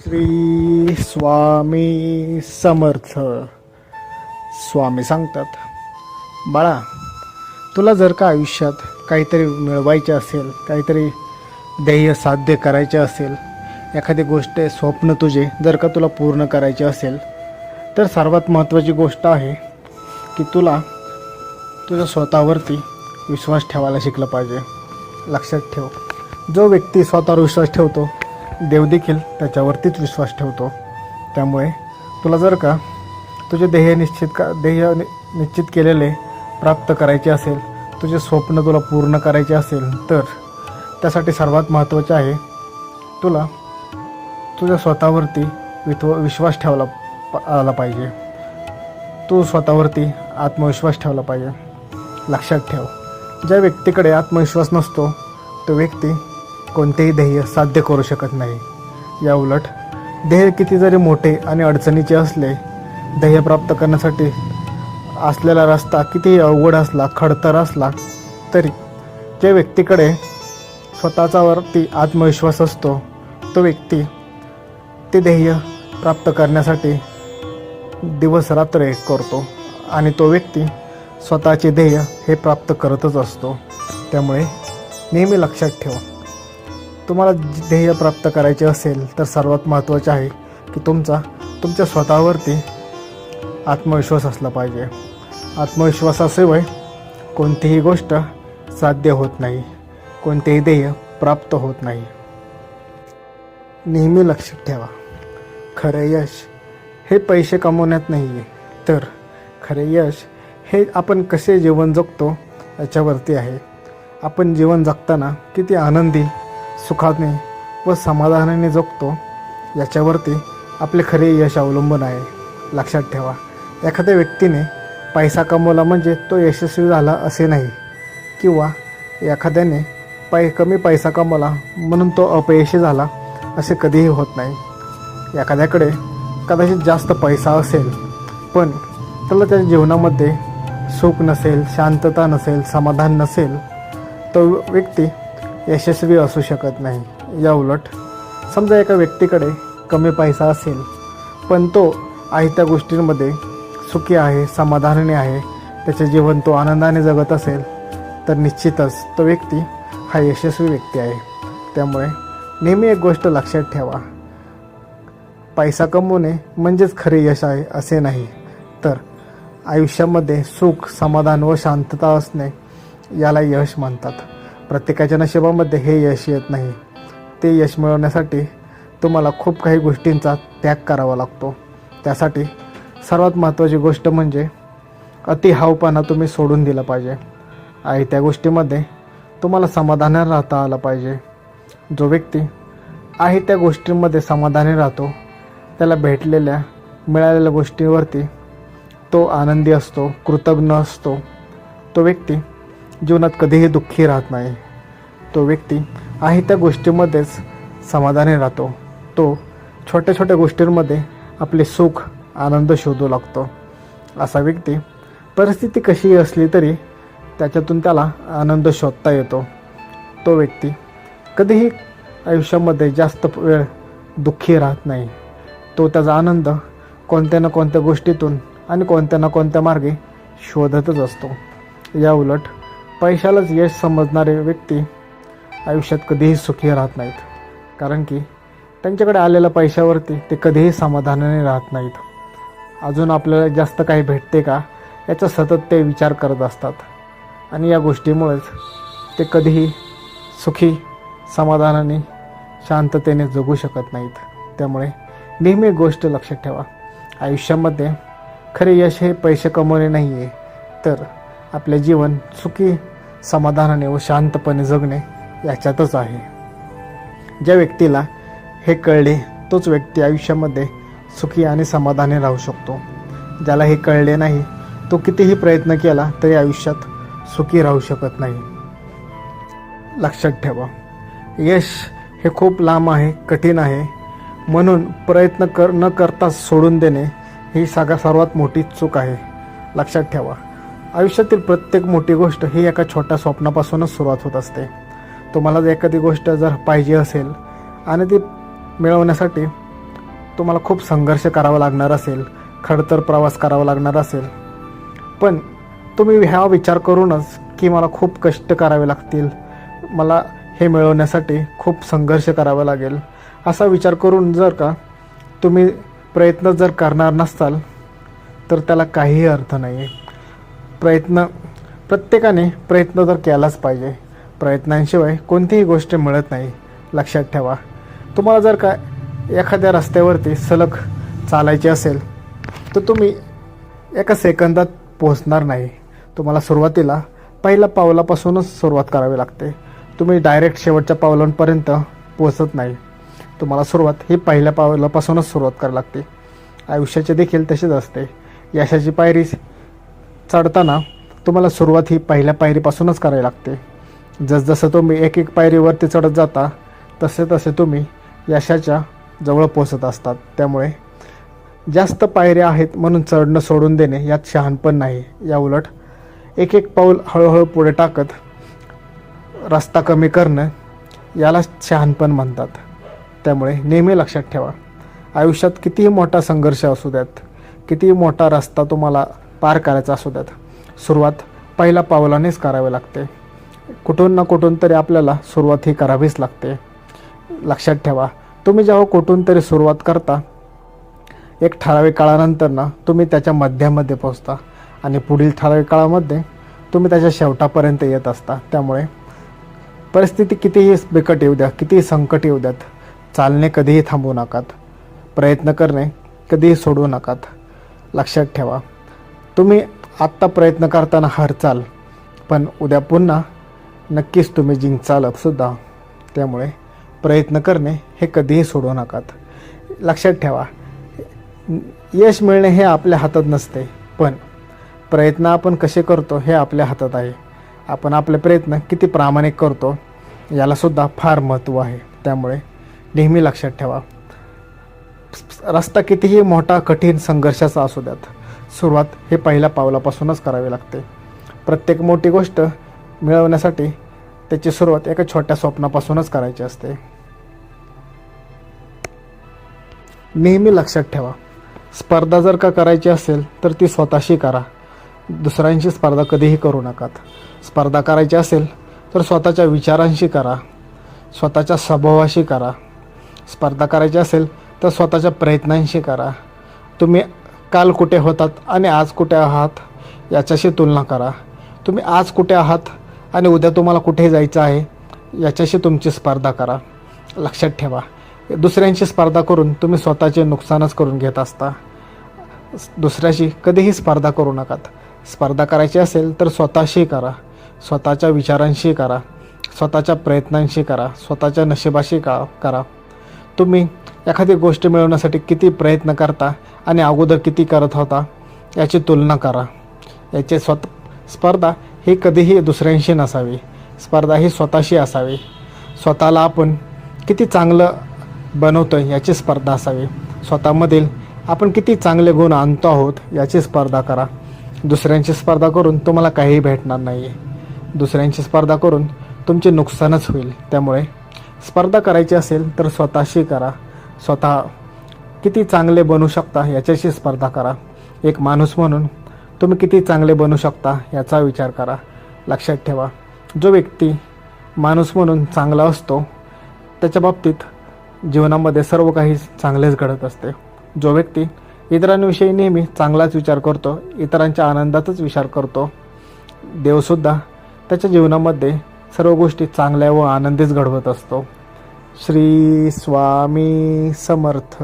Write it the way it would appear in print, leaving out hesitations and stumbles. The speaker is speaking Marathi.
श्री स्वामी समर्थ. स्वामी सांगतात, बाळा, तुला जर का आयुष्यात काहीतरी मिळवायचे असेल, काहीतरी ध्येय साध्य करायचे असेल, एखादी गोष्ट स्वप्न तुझे जर का तुला पूर्ण करायचे असेल, तर सर्वात महत्त्वाची गोष्ट आहे की तुला तुझ्या स्वतःवरती विश्वास ठेवायला शिकलं पाहिजे. लक्षात ठेव, जो व्यक्ती स्वतःवर विश्वास ठेवतो देव देखील त्याच्यावरतीच विश्वास ठेवतो. त्यामुळे तुला जर का तुझे ध्येय निश्चित केलेले प्राप्त करायचे असेल, तुझे स्वप्न तुला पूर्ण करायचे असेल, तर त्यासाठी सर्वात महत्त्वाचे आहे तुला तुझ्या स्वतःवरती विश्वास ठेवला आला पाहिजे. तू स्वतःवरती आत्मविश्वास ठेवला पाहिजे. लक्षात ठेव, ज्या व्यक्तीकडे आत्मविश्वास नसतो तो व्यक्ती कोणतेही ध्येय साध्य करू शकत नाही. या उलट ध्येय किती जरी मोठे आणि अडचणीचे असले, ध्येय प्राप्त करण्यासाठी असलेला रस्ता कितीही अवघड असला, खडतर असला, तरी ज्या व्यक्तीकडे स्वतःच्यावरती आत्मविश्वास असतो तो व्यक्ती ते ध्येय प्राप्त करण्यासाठी दिवस रात्र एक करतो आणि तो व्यक्ती स्वतःचे ध्येय हे प्राप्त करतच असतो. त्यामुळे नेहमी लक्षात ठेव, तुम्हाला ध्येय प्राप्त करायचे असेल तर सर्वात महत्त्वाचे आहे की तुमच्या स्वतःवरती आत्मविश्वास असला पाहिजे. आत्मविश्वासाशिवाय कोणतीही गोष्ट साध्य होत नाही, कोणतेही ध्येय प्राप्त होत नाही. नेहमी लक्षात ठेवा, खरं यश हे पैसे कमवण्यात नाही आहे, तर खरे यश हे आपण कसे जीवन जगतो याच्यावरती आहे. आपण जीवन जगताना किती आनंदी, सुखाने व समाधानाने जगतो याच्यावरती आपले खरे यश अवलंबून आहे. लक्षात ठेवा, एखाद्या व्यक्तीने पैसा कमवला म्हणजे तो यशस्वी झाला असे नाही, किंवा एखाद्याने कमी पैसा कमवला म्हणून तो अपयशी झाला असे कधीही होत नाही. एखाद्याकडे कदाचित जास्त पैसा असेल पण त्याला त्याच्या जीवनामध्ये सुख नसेल, शांतता नसेल, समाधान नसेल, तो व्यक्ती यशस्वी असू शकत नाही. या उलट समजा एका व्यक्तीकडे कमी पैसा असेल पण तो आहे त्या गोष्टींमध्ये सुखी आहे, समाधानाने आहे, त्याचे जीवन तो आनंदाने जगत असेल, तर निश्चितच तो व्यक्ती हा यशस्वी व्यक्ती आहे. त्यामुळे नेहमी एक गोष्ट लक्षात ठेवा, पैसा कमवणे म्हणजेच खरे यश आहे असे नाही, तर आयुष्यामध्ये सुख, समाधान व शांतता असणे याला यश म्हणतात. प्रत्येकाच्या नशिबामध्ये हे यश येत नाही. ते यश मिळवण्यासाठी तुम्हाला खूप काही गोष्टींचा त्याग करावा लागतो. त्यासाठी सर्वात महत्त्वाची गोष्ट म्हणजे अति हावपणा तुम्ही सोडून दिला पाहिजे. आणि त्या गोष्टीमध्ये तुम्हाला समाधानाने राहता आलं पाहिजे. जो व्यक्ती आहे त्या गोष्टींमध्ये समाधानी राहतो, त्याला मिळालेल्या गोष्टींवरती तो आनंदी असतो, कृतज्ञ असतो, तो व्यक्ती जीवनात कधीही दुःखी राहत नाही. तो व्यक्ती आहे त्या गोष्टीमध्येच समाधानी राहतो. तो छोट्या छोट्या गोष्टींमध्ये आपले सुख, आनंद शोधू लागतो. असा व्यक्ती परिस्थिती कशीही असली तरी त्याच्यातून त्याला आनंद शोधता येतो. तो व्यक्ती कधीही आयुष्यामध्ये जास्त वेळ दुःखी राहत नाही. तो त्याचा आनंद कोणत्या ना कोणत्या गोष्टीतून आणि कोणत्या ना कोणत्या मार्गे शोधतच असतो. या उलट पैशालाच यश समजणारे व्यक्ती आयुष्यात कधीही सुखी राहत नाहीत, कारण की त्यांच्याकडे आलेल्या पैशावरती ते कधीही समाधानाने राहत नाहीत. अजून आपल्याला जास्त काही भेटते का याचा सतत ते विचार करत असतात आणि या गोष्टीमुळेच ते कधीही सुखी, समाधानाने, शांततेने जगू शकत नाहीत. त्यामुळे नेहमी एक गोष्ट लक्षात ठेवा, आयुष्यामध्ये खरे यश हे पैसे कमवणे नाही आहे, तर आपले जीवन सुखी, समाधानाने व शांतपणे जगणे याच्यातच आहे. ज्या व्यक्तीला हे कळले तोच व्यक्ती आयुष्यामध्ये सुखी आणि समाधानी राहू शकतो. ज्याला हे कळले नाही तो कितीही प्रयत्न केला तरी आयुष्यात सुखी राहू शकत नाही. लक्षात ठेवा, यश हे खूप लांब आहे, कठीण आहे, म्हणून प्रयत्न न करता सोडून देणे ही सर्वात मोठी चूक आहे. लक्षात ठेवा, आयुष्यातील प्रत्येक मोठी गोष्ट ही एका छोट्या स्वप्नापासूनच सुरुवात होत असते. तुम्हाला जर एखादी गोष्ट जर पाहिजे असेल आणि ती मिळवण्यासाठी तुम्हाला खूप संघर्ष करावा लागणार असेल, खडतर प्रवास करावा लागणार असेल, पण तुम्ही ह्या विचार करूनच की मला खूप कष्ट करावे लागतील, मला हे मिळवण्यासाठी खूप संघर्ष करावा लागेल, असा विचार करून जर का तुम्ही प्रयत्न जर करणार नसाल तर त्याला काहीही अर्थ नाही आहे. प्रत्येकाने प्रयत्न तर केलाच पाहिजे. प्रयत्नांशिवाय कोणतीही गोष्ट मिळत नाही, लक्षात ठेवा. तुम्हाला जर का एखाद्या रस्त्यावरती सलग चालायचे असेल तर तुम्ही एका सेकंदात पोहोचणार नाही. तुम्हाला सुरुवातीला पहिल्या पावलापासूनच सुरुवात करावी लागते. तुम्ही डायरेक्ट शेवटच्या पावलांपर्यंत पोहोचत नाही. तुम्हाला सुरुवात ही पहिल्या पावलापासूनच सुरुवात करावी लागते. आयुष्याचे देखील तसेच असते. यशाची पायरी चढताना तुम्हाला सुरुवात ही पहिल्या पायरीपासूनच करावी लागते. जसजसं तुम्ही एक एक पायरीवरती चढत जाता तसे तसे तुम्ही यशाच्या जवळ पोचत असतात. त्यामुळे जास्त पायऱ्या आहेत म्हणून चढणं सोडून देणे यात शहाणपण नाही. या उलट एक एक पाऊल हळूहळू पुढे टाकत रस्ता कमी करणं याला शहाणपण म्हणतात. त्यामुळे नेहमी लक्षात ठेवा, आयुष्यात कितीही मोठा संघर्ष असू द्यात, कितीही मोठा रस्ता तुम्हाला पार करायचा असू द्यात, सुरुवात पहिल्या पावलानेच करावी लागते. कुठून ना कुठून तरी आपल्याला सुरुवात ही करावीच लागते. लक्षात ठेवा, तुम्ही जेव्हा कुठून तरी सुरुवात करता एक ठराविक काळानंतर ना तुम्ही त्याच्या मध्यामध्ये पोहोचता आणि पुढील ठराविक काळामध्ये तुम्ही त्याच्या शेवटापर्यंत येत असता. त्यामुळे परिस्थिती कितीही बिकट येऊ द्या, कितीही संकट येऊ द्यात, चालणे कधीही थांबवू नकात, प्रयत्न करणे कधीही सोडू नकात. लक्षात ठेवा, तुम्ही आत्ता प्रयत्न करताना हरचाल, पण उद्या पुन्हा नक्कीच तुम्ही जिंकचाल सुद्धा. त्यामुळे प्रयत्न करणे हे कधीही सोडू नकात. लक्षात ठेवा, यश मिळणे हे आपल्या हातात नसते, पण प्रयत्न आपण कसे करतो हे आपल्या हातात आहे. आपण आपले प्रयत्न किती प्रामाणिक करतो यालासुद्धा फार महत्त्व आहे. त्यामुळे नेहमी लक्षात ठेवा, रस्ता कितीही मोठा कठीण संघर्षाचा असू द्यात, सुरुवात हे पहिल्या पावलापासूनच करावी लागते. प्रत्येक मोठी गोष्ट मिळवण्यासाठी त्याची सुरुवात एका छोट्या स्वप्नापासूनच करायची असते. नेहमी लक्षात ठेवा, स्पर्धा जर का करायची असेल तर ती स्वतःशी करा, दुसऱ्यांशी स्पर्धा कधीही करू नका. स्पर्धा करायची असेल तर स्वतःच्या विचारांशी करा, स्वतःच्या स्वभावाशी करा. स्पर्धा करायची असेल तर स्वतःच्या प्रयत्नांशी करा. तुम्ही काल कुठे होतात आणि आज कुठे आहात याच्याशी तुलना करा. तुम्ही आज कुठे आहात आणि उद्या तुम्हाला कुठे जायचं आहे याच्याशी तुमची स्पर्धा करा. लक्षात ठेवा, दुसऱ्यांशी स्पर्धा करून तुम्ही स्वतःचे नुकसानच करून घेत असता. दुसऱ्याशी कधीही स्पर्धा करू नका. स्पर्धा करायची असेल तर स्वतःशी करा, स्वतःच्या विचारांशी करा, स्वतःच्या प्रयत्नांशी करा, स्वतःच्या नशिबाशी करा. तुम्ही एखादी गोष्ट मिळवण्यासाठी किती प्रयत्न करता आणि अगोदर किती करत होता याची तुलना करा. याचे स्पर्धा ही कधीही दुसऱ्यांशी नसावी, स्पर्धा ही स्वतःशी असावी. स्वतःला आपण किती चांगलं बनवतो याची स्पर्धा असावी. स्वतःमधील आपण किती चांगले गुण आणतो आहोत याची स्पर्धा करा. दुसऱ्यांची स्पर्धा करून तुम्हाला काहीही भेटणार नाही आहे. दुसऱ्यांची स्पर्धा करून तुमचे नुकसानच होईल. त्यामुळे स्पर्धा करायची असेल तर स्वतःशी करा. स्वतः किती चांगले बनू शकता याच्याशी स्पर्धा करा. एक माणूस म्हणून तुम्ही किती चांगले बनू शकता याचा विचार करा. लक्षात ठेवा, जो व्यक्ती माणूस म्हणून चांगला असतो त्याच्या बाबतीत जीवनामध्ये सर्व काही चांगलेच घडत असते. जो व्यक्ती इतरांविषयी नेहमी चांगलाच विचार करतो, इतरांच्या आनंदाचाच विचार करतो, देवसुद्धा त्याच्या जीवनामध्ये सर्व गोष्टी चांगल्या व आनंदीच घडवत असतो. श्री स्वामी समर्थ.